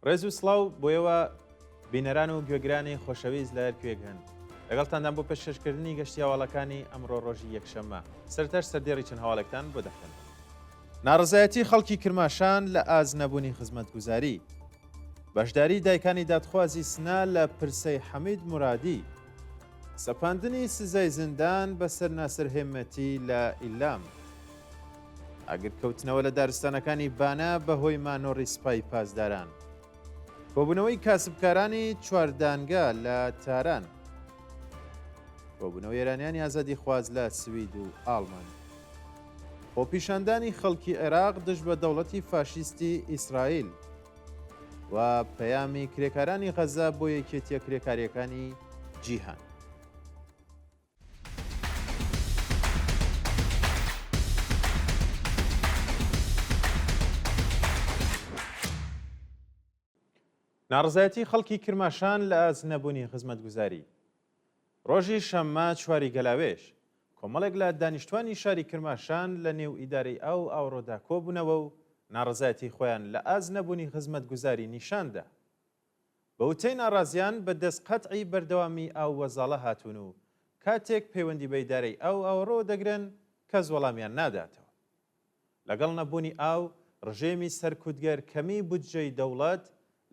ڕێز و سڵاو بۆیەوە بینەران و گوێگرانی خۆشەویست لە هەرکوێگەن لەگەڵتاندان بۆ پێشکەشکردنی گەشتی هەواڵەکانی ئەمڕۆ ڕۆژی یەکشەممە سەرتەش سەردێڕی چەند هەواڵێکتان بۆ دەخەن. ناڕزایەتی خەڵکی کرماشان لە ئاز نەبوونی خزمەتگوزاری، بەشداری دایکانی دادخوازی سنا لە پرسەی حەمید مورادی، سەپاندنی سزای زیندان بەسەر ناسر هێمەتی لە ئیلام، ئاگرکەوتنەوە لە دارستانەکانی بانا بەهۆی مانۆڕی سوپای پاسداران، کۆبوونەوەی کاسبکارانی چواردانگا لە تاران، کۆبوونەوە ئێرانیانی ئازادی خواز لە سوید و ئاڵمان، خۆپیشاندانی خەڵکی عێراق دژ بە دەوڵەتی فاشیستی ئیسرائیل و پەیامی کرێکارانی غەزا بۆ یەکێتیە کرێکاریەکانی جیهان. ناڕزایەتی خەڵکی کرماشان لە ئاز نەبوونی خزمەتگوزاری. ڕۆژی شەممە چواری گەلاوێش کۆمەڵێک لە دانیشتوانی شاری کرماشان لە نێو ئیدارەی ئەو ئاوڕۆدا کۆبوونەوە و ناڕزایەتی خۆیان لە ئاز نەبوونی خزمەتگوزاری نیشاندا. بە وتەی ناڕازیان بە دەست قەتعی بەردەوامی ئاو وەزاڵە هاتوون و کاتێک پەیوەندی بە ئیدارەی ئەو ئاوڕۆ دەگرن کەس وەڵامیان ناداتەوە. لەگەڵ نەبوونی ئاو ڕژێمی سەرکوتگەر کەمی بودجەی دەوڵەت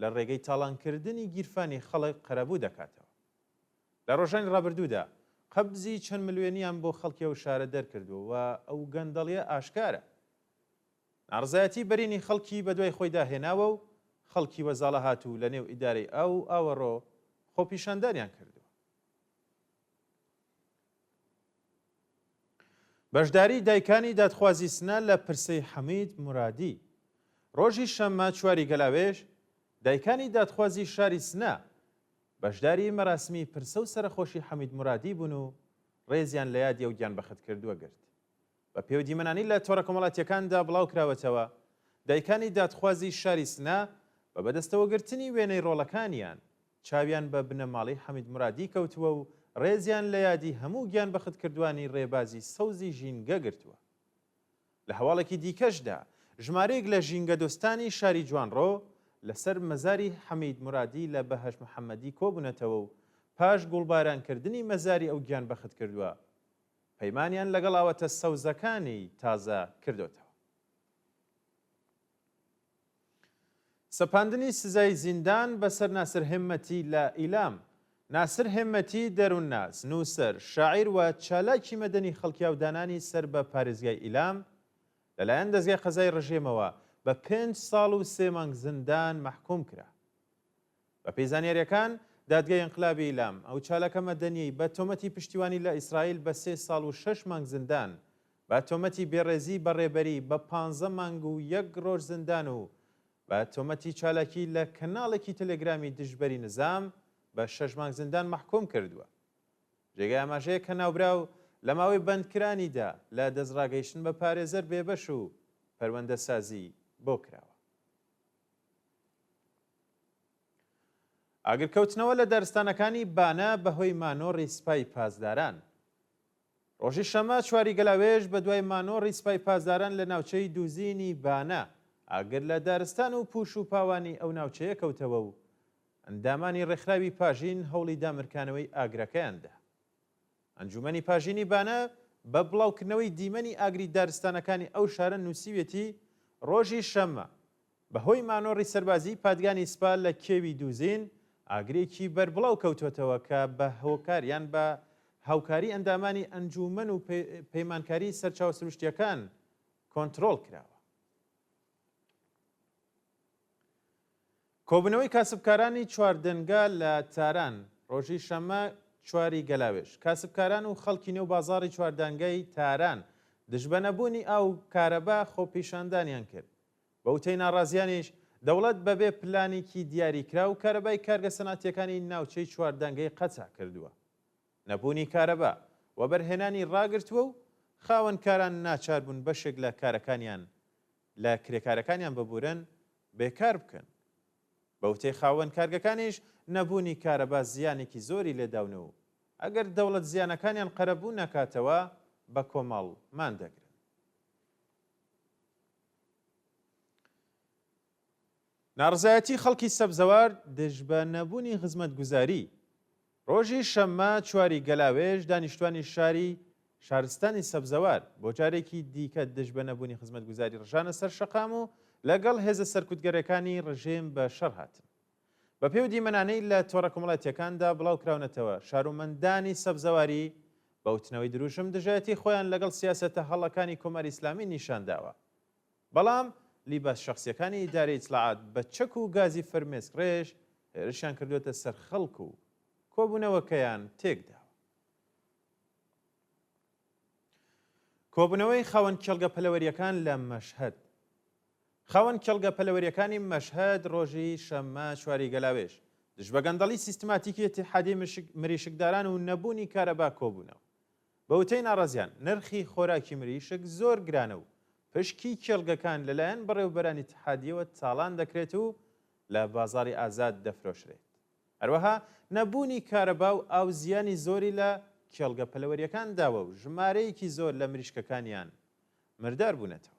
لە ڕێگەی تاڵانکردنی گیرفانی خەڵک قەرەبوو دەکاتەوە. لە ڕۆژانی ڕابردوودا قەبزی چەند ملیۆنیان بۆ خەڵکی ئەو شارە دەرکردووە و ئەو گەندەڵیە ئاشکارە. ناڕزایەتی بەرینی خەڵکی بە دوای خۆی داهێناوە و خەڵکی وەزاڵە هاتوو لە نێو ئیدارەی ئەو ئاوەڕۆ خۆپیشاندانیان کردووە. بەشداری دایکانی دادخوازی سنا لە پرسەی حەمید مورادی. ڕۆژی شەممە چواری گەلاوێش دایکانی دادخوازی شاری سنا بەشداری مەراسمی پرسە و سەرخۆشی حەمید مورادی بوون و ڕێزیان لە یادی ئەو گیانبەخت کردووە گرت. بە پێوەدیمەنانی لە تۆڕە کۆمەڵاتیەکاندا بڵاو کراوەتەوە دایکانی دادخوازی شاری سنا بە بەدەستەوەگرتنی وێنەی ڕۆڵەکانیان چاویان بە بنەماڵی حەمید مورادی کەوتووە و ڕێزیان لە یادی هەموو گیانبەخت کردوانی ڕێبازی سەوزی ژینگە گرتووە. لە هەواڵێکی دیکەشدا ژمارەیەک لە ژینگە دۆستانی شاری جوانڕۆ لەسەر مەزاری حەمید مورادی لە بەهەش محەممەدی کۆبوونەتەوە و پاش گوڵبارانکردنی مەزاری ئەو گیانبەخت کردووە پەیمانیان لەگەڵ ئاوەتە سەوزەکانی تازە کردوتەوە. سەپاندنی سزای زیندان بەسەر ناسر هێمەتی لە ئیلام. ناسر هێمەتی دەروونناس، نووسەر، شاعیر و چالاکی مەدەنی خەڵکیاودانانی سەر بە پارێزگای ئیلام لەلایەن دەستگای قەزای ڕژێمەوە بە 5 ساڵ و 3 مانگ زیندان مەحکوم کرا. بە پێی زانیاریەکان دادگای ئینقلابی ئیلام ئەو چالەکە مەدەنیی بە تۆمەتی پشتیوانی لە ئیسرائیل بە 3 ساڵ و 6 مانگ زیندان، بە تۆمەتی بێڕێزی بەڕێبەری بە 15 مانگ و 1 ڕۆژ زیندان و بە تۆمەتی چالاکی لە کەناڵێکی تەلێگرامی دژبەری نظام بە 6 مانگ زیندان مەحکوم کردووە. جێگای ئاماژەیە کە ناوبراو لە ماوەی بەندکرانیدا لە دەستڕاگەیشتن بە پارێزەر بێبەش و پەروەندە سازی بۆ کراوە. ئاگرکەوتنەوە لە دارستانەکانی بانا بەهۆی مانۆڕی سوپای پاسداران. ڕۆژی شەممە چواری گەلاوێژ بە دوای مانۆڕی سوپای پاسداران لە ناوچەی دووزینی بانا ئاگر لە دارستان و پوش و پاوانی ئەو ناوچەیە کەوتەوە و ئەندامانی ڕێکخراوی پاژین هەوڵی دامرکانەوەی ئاگرەکەیاندا. ئەنجومەنی پاژینی بانا بە بڵاوکردنەوەی دیمەنی ئاگری دارستانەکانی ئەو شارە نووسیوێتی ڕۆژی شەممە بەهۆی مانۆڕی سەربازی پادگانی سوپا لە کێوی دووزین ئاگرێکی بەربڵاو کەوتوێتەوە کە بە هۆکاریان بە هاوکاری ئەندامانی ئەنجومەن و پەیمانکاری سەرچاوە سروشتیەکان کۆنتڕۆڵ کراوە. کۆبوونەوەی کاسبکارانی چواردەنگا لە تاران. ڕۆژی شەممە چواری گەلاوێش کاسبکاران و خەڵکی نێو بازاڕی چواردانگای تاران دژبەنەبوونی ئاو کارەبا خۆپیشاندانیان کرد. بە وتەی ناڕازیانیش دەوڵەت بەبێ پلانێکی دیاریکرا و کارەبای کارگە سەناتیەکانی ناوچەی چواردانگەی قەچا کردووە. نەبوونی کارەبا و بەرهێنانی ڕاگرتووە و خاوەنکاران ناچار بوون بەشێک لە کارەکانیان لە کرێکارەکانیان ببورن بێکار بکەن. بە وتەی خاوەن کارگەکانیش نەبوونی کارەبا زیانێکی زۆری لێداونە و ئەگەر دەوڵەت زیانەکانیان قەرەبوو نەکاتەوە بە کۆمەڵ مادەگرن. ناڕزایەتی خەڵکی سەبزەوار دژ بە نەبوونی خزمەتگوزاری. ڕۆژی شەممە چواری گەلاوێژ دانیشتوانی شارستانی سەبزەوار بۆ جارێکی دیکە دژ بە نەبوونی خزمەتگوزاری ڕژانە سەر شەقام و لەگەڵ هێزە سەرکوتگەرەکانی ڕژێم بە شەڕ هاتن. بە پێی دیمەنانەی لە تۆڕە کۆمەڵایەتیەکاندا بڵاو کراونەتەوە شارومەندانی سەبزەواری بەوتنەوەی دروشم دژایەتی خۆیان لەگەڵ سیاسەتە هەڵەکانی کۆمەری ئیسلامی نیشانداوە. بەڵام لیباس شخصیەکانی ئیدارەی ئیتلاعات بە چەک و گازی فەرمێسکڕێژ هێرشیان کردوێتە سەر خەڵک و کۆبوونەوەکەیان تێکداوە. کۆبوونەوەی خاوەن کێڵگە پەلەوەریەکان لە مەشهەد. خاوەن کێڵگە پەلەوەریەکانی مەشهەد ڕۆژی شەممە چواری گەلاوێژ دژ بە گەندەڵی سیستماتیکی ئیتیحادیە مریشکداران و نەبوونی کارەبا کۆبوونەوە. بە وتەی ناڕەزیان نرخی خۆراکی مریشک زۆر گرانە و پشکی کێڵگەکان لەلایەن بەڕێوەبەرانی ئیتیحادیەوە تاڵان دەکرێت و لە بازاڕی ئازاد دەفرۆشرێت. هەروەها نەبوونی کارەبا و ئاو زیانی زۆری لە کێڵگە پەلەوەریەکان داوە و ژمارەیەکی زۆر لە مریشکەکانیان مردار بوونەتەوە.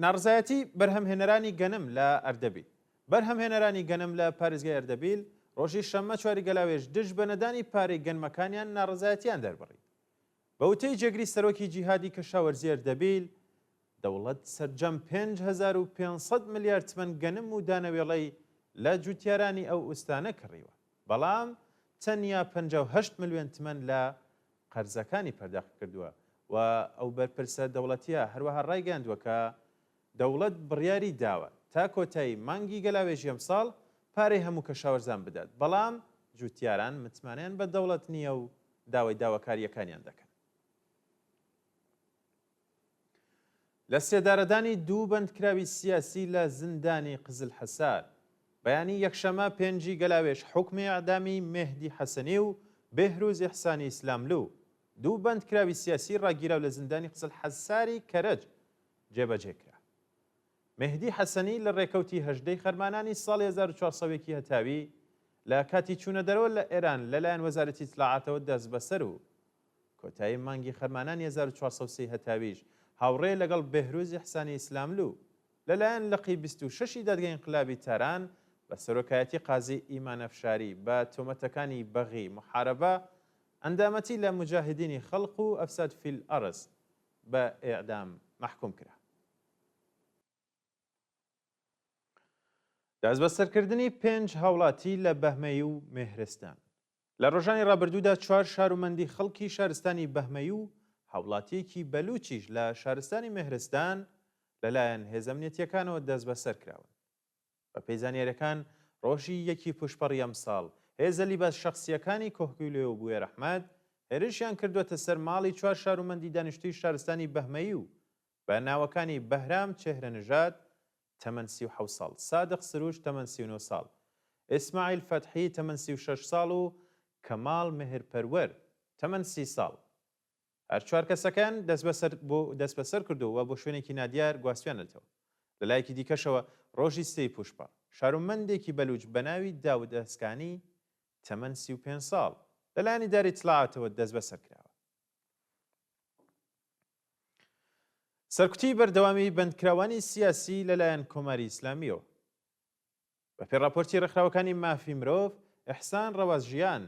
ناڕزایەتی بەرهەمهێنەرانی گەنم لە ئەردەبیل. بەرهەمهێنەرانی گەنم لە پارێزگای ئەردەبیل ڕۆژی شەممە چواری گەلاوێژ دژ بە نەدانی پارەی گەنمەکانیان ناڕزایەتیان دەربڕی. بە وتەی جێگری سەرۆکی جیهادی کەشاوەرزی ئەردەبیل دەوڵەت سەرجەم 5500 ملیار تمەن گەنم و دانەوێڵەی لە جوتیارانی ئەو ئوستانە کڕیوە. بەڵام تەنیا 58 ملیۆن تمەن لە قەرزەکانی پەرداخت کردووە و ئەو بەرپرسە دەوڵەتیە هەروەها ڕایگەاندووە کە دەوڵەت بڕیاری داوە تا کۆتایی مانگی گەلاوێژی ئەمساڵ پارەی هەموو کەشاوەرزان بدات. بەڵام جوتیاران متمانیان بە دەوڵەت نییە و داوای داواکاریەکانیان دەکەن. لە سێدارەدانی دوو بەندکراوی سیاسی لە زیندانی قزل حەسار بەیانی یەکشەمە پێنجی گەلاوێژ حکمی ئەعدامی مێهدی حەسەنی و بێهروز ئیحسانی ئیسلاملو دوو بەندکراوی سیاسی ڕاگیراو لە زیندانی قزل حەساری کەرەج جێبەجێکرا. مێهدی حەسەنی لە ڕێکەوتی هەژدەی خەرمانانی ساڵی 1400 هەتاوی لە کاتی چوونە دەرەوە لە ئێران لەلایەن وەزارەتی ئیتلاعاتەوە دەست بەسەر و کۆتایی مانگی خەرمانانی 1430 هەتاویش هاوڕێ لەگەڵ بێهروز ئیحسانی ئیسلاملو لەلایەن لەقی 26 دادگای انقلابی تاران بە سەرۆکایەتی قازی ئیمان ئەفشاری بە تۆمەتەکانی بەغی محارەبە ئەندامەتی لە مجاهدینی خەڵق و ئەفساد فی الئەرض بە ئێعدام محکوم کرا. دەست بەسەرکردنی 5 هاوڵاتی لە بەهمەی و مێهرستان. لە ڕۆژانی ڕابردوودا 4 شارومەندی خەڵکی شارستانی بەهمەی و هاوڵاتیەکی بەلوچیش لە شارستانی مێهرستان لەلایەن هێزە ئەمنیەتیەکانەوە دەست بەسەر کراون. بە پێی زانیاریەکان ڕۆژی یەکی پوشپەڕی ئەمساڵ هێزە لیباس شەخسیەکانی کۆهگویلێ و بوێر ئەحمەد هێرشیان کردوێتە سەر ماڵی 4 شارومەندی دانیشتووی شارستانی بەهمەی و بە ناوەکانی بەهرام چێهرەنژاد تەمەن 37 ساڵ، سادق سروش تەمەن 39 ساڵ، ئیسماعیل فەتحی تەمەن 36 ساڵ و کەماڵ مهرپەروەر تەمەن 30 ساڵ. هەر چوار کەسەکان دەست بەسەر کردووە بۆ شوێنێکی نادیار گواستویانەتەوە. لە لایەکی دیکەشەوە ڕۆژی سێی پوشپەڕ شارومەندێکی بەلوچ بە ناوی داود ئەسکانی تەمەن 35 ساڵ لەلایەن ئیدارەی ئیتلاعاتەوە دەست بەسەر کراوە. سەرکوتی بەردەوامی بەندکراوانی سیاسی لەلایەن کۆماری ئیسلامیەوە. بە پێی راپۆرتی ڕێکخراوەکانی مافی مرۆڤ ئیحسان ڕەوازژیان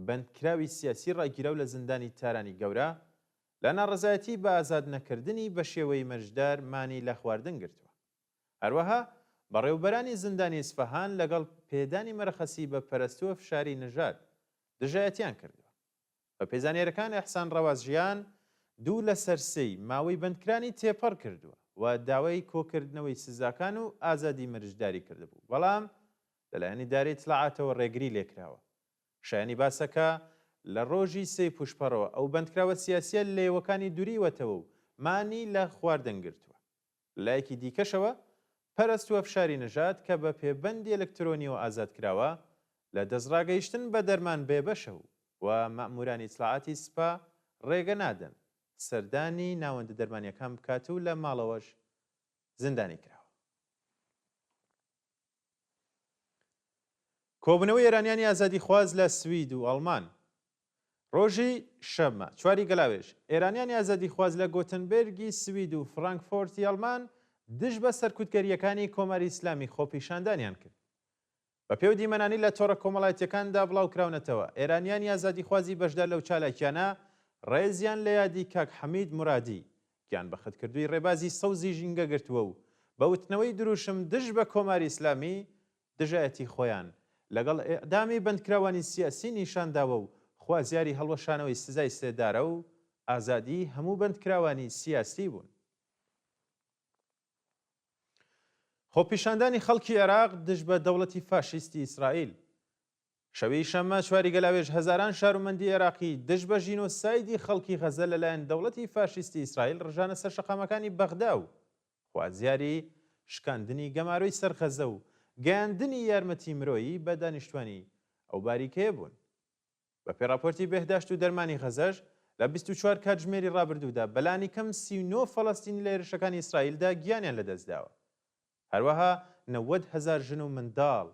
بەندکراوی سیاسی ڕاگیراو لە زیندانی تارانی گەورە لە ناڕەزایەتی بە ئازاد نەکردنی بە شێوەی مەرجدار مانی لە خواردن گرتووە. هەروەها بەڕێوەبەرانی زیندانی ئیسفەهان لەگەڵ پێدانی مەرەخەسی بە پەرستووە فشاری نژاد دژایەتیان کردووە. بە پێزانیارەکان ئیحسان ڕەوازژیان دوو لە سەرسەی ماوەی بەندکرانی تێپەڕ کردووە و داوای کۆکردنەوەی سزاکان و ئازادی مەرجداری کردبوو. بەڵام لەلایەن ئیدارەی ئیتلاعاتەوە ڕێگری لێکراوە. شایانی باسەکە لە ڕۆژی سێی پوشپەڕەوە ئەو بەندکراوە سیاسیە لێوەکانی دووریوەتەوە و مانی لە خواردن گرتووە. لایەکی دیکەشەوە پەرستووە فشاری نژاد کە بە پێبەندی ئەلکترۆنیەوە ئازاد کراوە لە دەستڕاگەیشتن بە دەرمان بێبەشە و مەئمورانی ئیتلاعاتی سوپا ڕێگە نادەن سەردانی ناوەندە دەرمانیەکان بکات و لە ماڵەوەش زیندانی کراوە. کۆبوونەوەی ئێرانیانی ئازادی خواز لە سوید و ئەڵمان. ڕۆژی شەممە چواری گەلاوێژ ئێرانیانی ئازادی خواز لە گۆتنبێرگی سوید و فرانکفۆرتی ئەڵمان دژ بە سەرکوتگەریەکانی کۆماری ئیسلامی خۆپیشاندانیان کرد. بە پێو دیمەنانی لە تۆڕە کۆمەڵایەتیەکاندا بڵاو کراونەتەوە ئێرانیانی ئازادیخوازی بەشدار لەو چالاکیانە ڕێزیان لە یادی کاک حەمید مرادی گیان بە خەتکردووی ڕێبازی سەوزی ژینگە گرتووە و بە وتنەوەی دروشم دژ بە کۆماری ئیسلامی دژایەتی خۆیان لەگەڵ ئێعدامی بەندکراوانی سیاسی نیشانداوە و خوازیاری هەڵوەشانەوەی سزای سێدارە و ئازادی هەموو بەندکراوانی سیاسی بوون. خۆپیشاندانی خەڵکی عێراق دژ بە دەوڵەتی فاشیستی ئیسرائیل. شەوەی شەممە چواری گەلاوێژ هەزاران شارومەندی عێراقی دژ بە ژینۆسایدی خەڵکی غەزە لەلایەن دەوڵەتی فاشیستی ئیسرائیل ڕژانە سەر شەقامەکانی بەغدا و خوازیاری شکاندنی گەماروی سەر غەزە و گەیاندنی یارمەتی مرۆیی بە دانیشتوانی ئەو باریکەیە بوون. بە پێڕاپۆرتی بێهداشت و دەرمانی غەزەش لە 24 کاتژمێری ڕابردوودا بەلانی کەم 39 فەڵەستینی لە هێرشەکانی ئیسرائیلدا گیانیان لەدەستداوە. هەروەها 90,000 ژن و منداڵ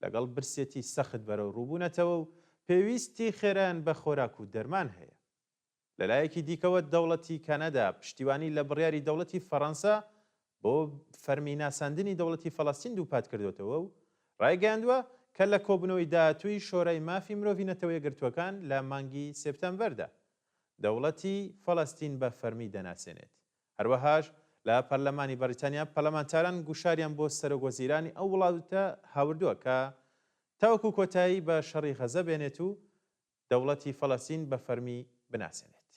لەگەڵ برسێتی سەخت بەرەو ڕووبوونەتەوە و پێویستی خێران بە خۆراک و دەرمان هەیە. لەلایەکی دیکەوە دەوڵەتی کەنەدا پشتیوانی لە بڕیاری دەوڵەتی فەڕەنسا بۆ فەرمی ناساندنی دەوڵەتی فەڵەستین دووپات کردوێتەوە و ڕایگەاندووە کە لە کۆبنەوەی داهاتووی شۆرای مافی مرۆڤی نەتەوە یەکگرتووەکان لە مانگی سێپتەمبەردا دەوڵەتی فەڵەستین بە فەرمی دەناسێنێت. هەروەهاش لە پەرلەمانی بەریتانیا پەرلەمانتاران گوشاریان بۆ سەرۆکوەزیرانی ئەو وڵاتە هاوردووە کە تاوەکو کۆتایی بە شەڕی غەزە بێنێت و دەوڵەتی فەڵەستین بە فەرمی بناسێنێت.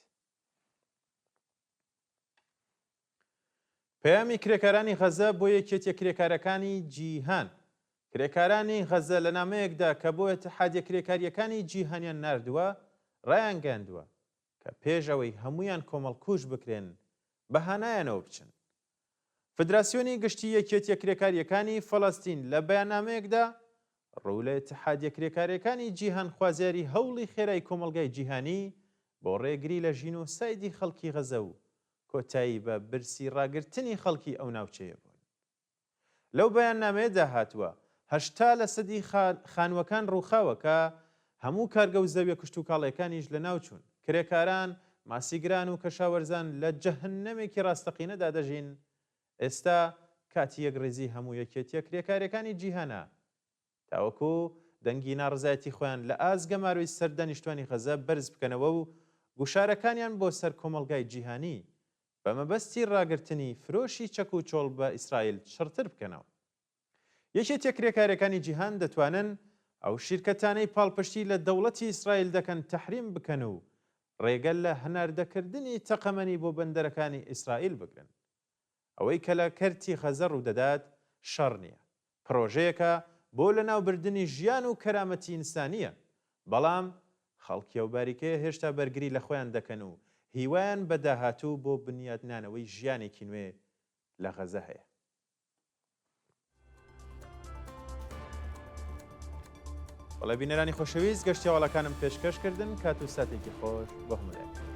پەیامی کرێکارانی غەزە بۆ یەکێتیە کرێکارەکانی جیهان. کرێکارانی غەزە لە نامەیەکدا کە بۆ ئیتحادیە کرێکاریەکانی جیهانیان ناردووە ڕایان گەاندووە کە پێش ئەوەی هەمویان کۆمەڵکوژ بکرێن بەهانایانەوە بچن. فدراسیۆنی گشتی یەکێتیە کرێکاریەکانی فەڵەستین لە بەیاننامەیەکدا ڕوو لە ئیتحادیە کرێکاریەکانی جیهان خوازیاری هەوڵی خێرای کۆمەلگای جیهانی بۆ ڕێگری لە ژینۆسایدی خەڵکی غەزە و کۆتایی بە برسی ڕاگررتنی خەڵکی ئەو ناوچەیە بوون. لەو بەیاننامەیەدا هاتووە 80% خانووەکان ڕووخاوە کە هەموو کارگە و زەویە کشت و کاڵەکانیش لە ناوچوون. کرێکاران، ماسیگران و کەشاوەرزان لە جەهەنەمێکی ڕاستەقینەدا دەژین. ئێستا کاتی یەکڕێزی هەموو یەکێتیە کرێکارەکانی جیهانە تاوەکو دەنگی ناڕزایەتی خۆیان لە ئازگەماروی سەردانیشتوانی غەزە بەرز بکەنەوە و گوشارەکانیان بۆ سەر کۆمەلگای جیهانی بە مەبەستی ڕاگررتنی فرۆشی چەک و چۆڵ بە ئیسرائیل شڕتر بکەنەوە. یەکێتیە کرێکارەکانی جیهان دەتوانن ئەو شیرکەتانەی پاڵپشتی لە دەوڵەتی ئیسرائیل دەکەن تەحریم بکەن و ڕێگەل لە هەناردەکردنی تەقەمەنی بۆ بەندەرەکانی ئیسرائیل بگرن. ئەوەی کە لە کەرتی غەزە ڕوودەدات شەڕ نییە، پرۆژەیەکە بۆ لەناوبردننی ژیان و کەرامەتی ئینسانیە، بەڵام خەڵکی ئەو باریکەیە هێشتا بەرگری لە خۆیان دەکەن و هیوایان بە داهاتوو بۆ بنیادنانەوەی ژیانێکی نوێ لە غەزە هەیە. بەڵێ بینەرانی خۆشەویست گەشتیاوەڵەکانم پێشکەشکردن کات و ساتێکی خۆش بۆ هەموولایەن.